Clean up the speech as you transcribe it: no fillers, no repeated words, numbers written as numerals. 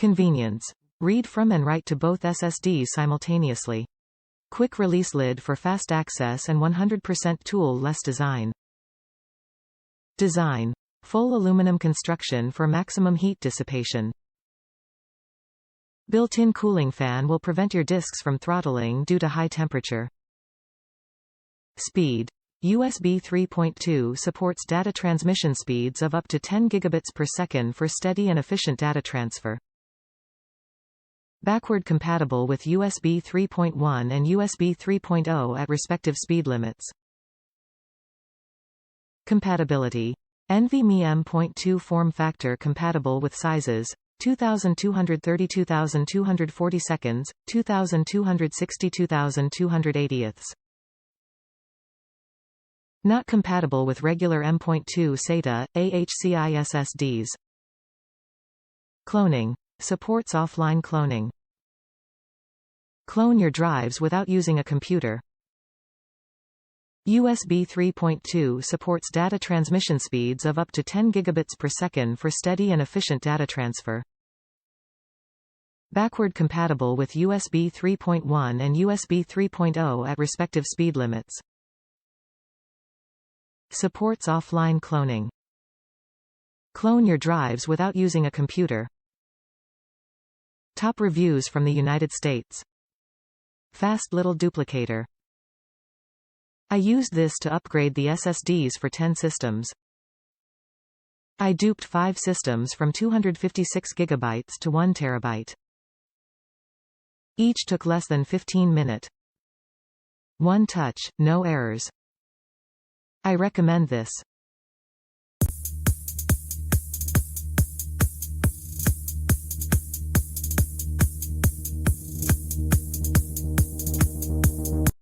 Convenience. Read from and write to both SSDs simultaneously. Quick release lid for fast access and 100% tool-less design. Design. Full aluminum construction for maximum heat dissipation. Built-in cooling fan will prevent your disks from throttling due to high temperature. Speed. USB 3.2 supports data transmission speeds of up to 10 gigabits per second for steady and efficient data transfer. Backward compatible with USB 3.1 and USB 3.0 at respective speed limits. Compatibility. NVMe M.2 form factor compatible with sizes 2230 2240 seconds, 2260 2280. Not compatible with regular M.2 SATA, AHCI SSDs. Cloning. Supports offline cloning. Clone your drives without using a computer. USB 3.2 supports data transmission speeds of up to 10 gigabits per second for steady and efficient data transfer. Backward compatible with USB 3.1 and USB 3.0 at respective speed limits. Supports offline cloning. Clone your drives without using a computer. Top reviews from the United States. Fast little duplicator. I used this to upgrade the SSDs for 10 systems. I duped 5 systems from 256 GB to 1 TB. Each took less than 15 minutes. One touch, no errors. I recommend this.